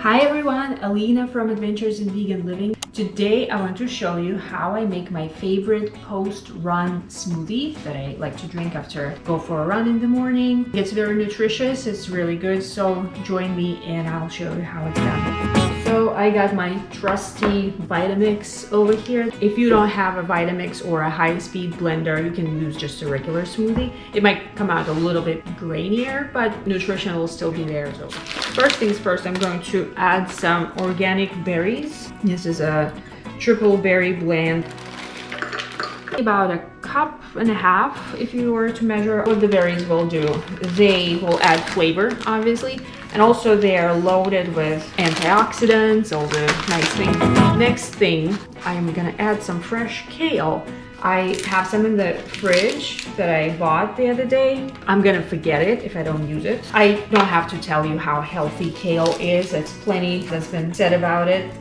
Hi everyone, Alina from Adventures in Vegan Living. Today I want to show you how I make my favorite post-run smoothie that I like to drink after go for a run in the morning. It's very nutritious, it's really good, so join me and I'll show you how it's done. So I got my trusty Vitamix over here. If you don't have a Vitamix or a high-speed blender, you can use just a regular smoothie. It might come out a little bit grainier, but nutrition will still be there. So first things first, I'm going to add some organic berries. This is a triple berry blend. About a cup and a half if you were to measure. What the berries will do, they will add flavor, obviously, and also they are loaded with antioxidants, all the nice things. Next thing, I'm gonna add some fresh kale. I have some in the fridge that I bought the other day. I'm gonna forget it if I don't use it. I don't have to tell you how healthy kale is. There's plenty that's been said about it.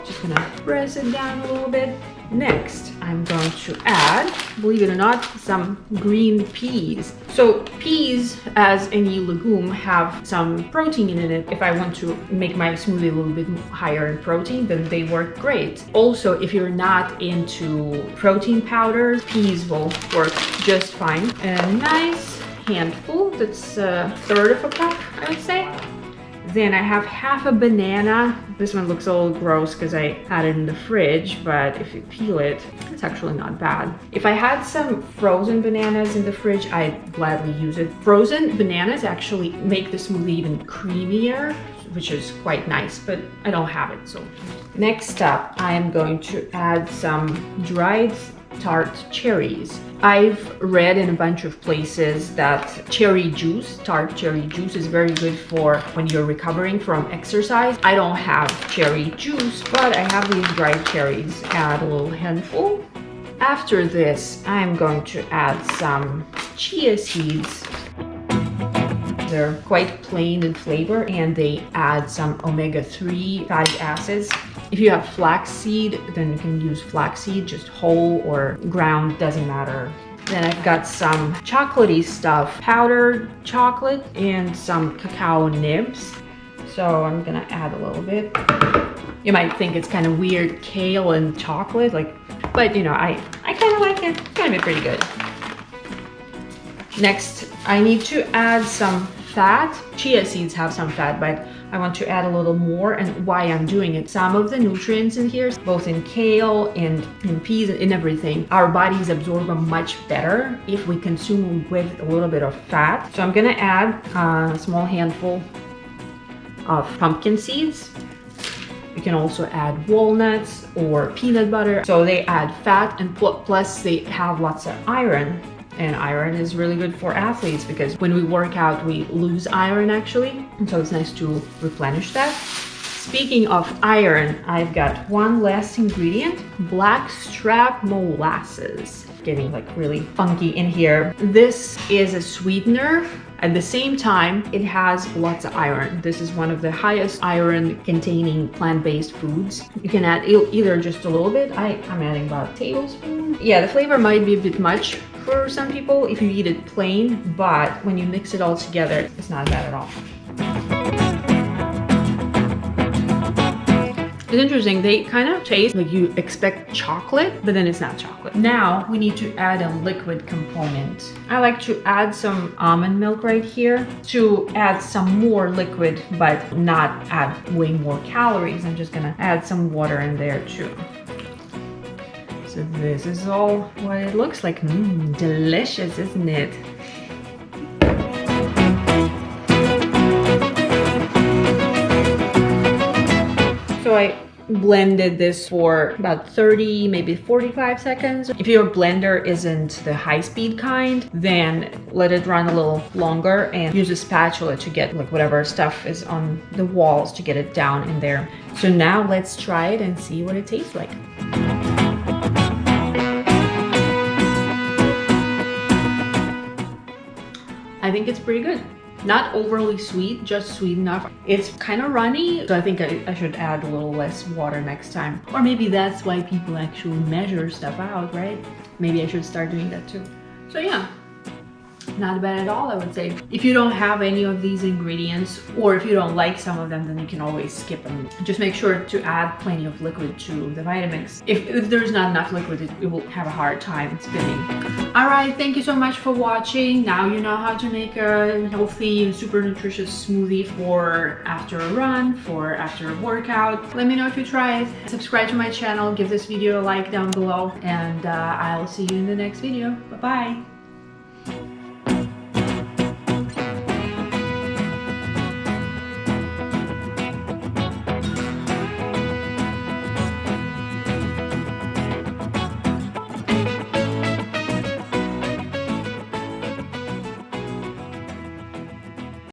Just gonna press it down a little bit. Next, I'm going to add, believe it or not, some green peas. So peas, as any legume, have some protein in it. If I want to make my smoothie a little bit higher in protein, then they work great. Also, if you're not into protein powders, peas will work just fine. A nice handful, that's a third of a cup, I would say. Then I have half a banana. This one looks a little gross because I had it in the fridge, but if you peel it, it's actually not bad. If I had some frozen bananas in the fridge, I'd gladly use it. Frozen bananas actually make the smoothie even creamier, which is quite nice, but I don't have it, so. Next up, I am going to add some dried tart cherries. I've read in a bunch of places that cherry juice, tart cherry juice, is very good for when you're recovering from exercise. I don't have cherry juice, but I have these dried cherries. Add a little handful. After this, I'm going to add some chia seeds. They're quite plain in flavor and they add some omega-3 fatty acids. If you have flax seed, then you can use flax seed, just whole or ground, doesn't matter. Then I've got some chocolatey stuff, powdered chocolate and some cacao nibs. So I'm gonna add a little bit. You might think it's kind of weird, kale and chocolate, but you know, I kind of like it. It's gonna be pretty good. Next, I need to add some fat. Chia seeds have some fat, but I want to add a little more, and why I'm doing it. Some of the nutrients in here, both in kale and in peas and in everything, our bodies absorb them much better if we consume them with a little bit of fat. So I'm gonna add a small handful of pumpkin seeds. You can also add walnuts or peanut butter. So they add fat, and plus they have lots of iron. And iron is really good for athletes because when we work out, we lose iron actually. And so it's nice to replenish that. Speaking of iron, I've got one last ingredient, blackstrap molasses. Getting like really funky in here. This is a sweetener. At the same time, it has lots of iron. This is one of the highest iron containing plant-based foods. You can add either just a little bit. I'm adding about a tablespoon. Yeah, the flavor might be a bit much for some people if you eat it plain, but when you mix it all together, it's not bad at all. It's interesting, they kind of taste like you expect chocolate, but then it's not chocolate. Now we need to add a liquid component. I like to add some almond milk right here to add some more liquid, but not add way more calories. I'm just gonna add some water in there too. So this is all what it looks like. Delicious, isn't it? So I blended this for about 30, maybe 45 seconds. If your blender isn't the high-speed kind, then let it run a little longer and use a spatula to get like whatever stuff is on the walls to get it down in there. So now let's try it and see what it tastes like. I think it's pretty good. Not overly sweet, just sweet enough. It's kind of runny, so I think I should add a little less water next time. Or maybe that's why people actually measure stuff out, right? Maybe I should start doing that too. So yeah, not bad at all, I would say. If you don't have any of these ingredients, or if you don't like some of them, then you can always skip them. Just make sure to add plenty of liquid to the Vitamix. If there's not enough liquid, it will have a hard time spinning. Alright, thank you so much for watching. Now you know how to make a healthy and super nutritious smoothie for after a run, for after a workout. Let me know if you try it. Subscribe to my channel, give this video a like down below, and I'll see you in the next video. Bye-bye.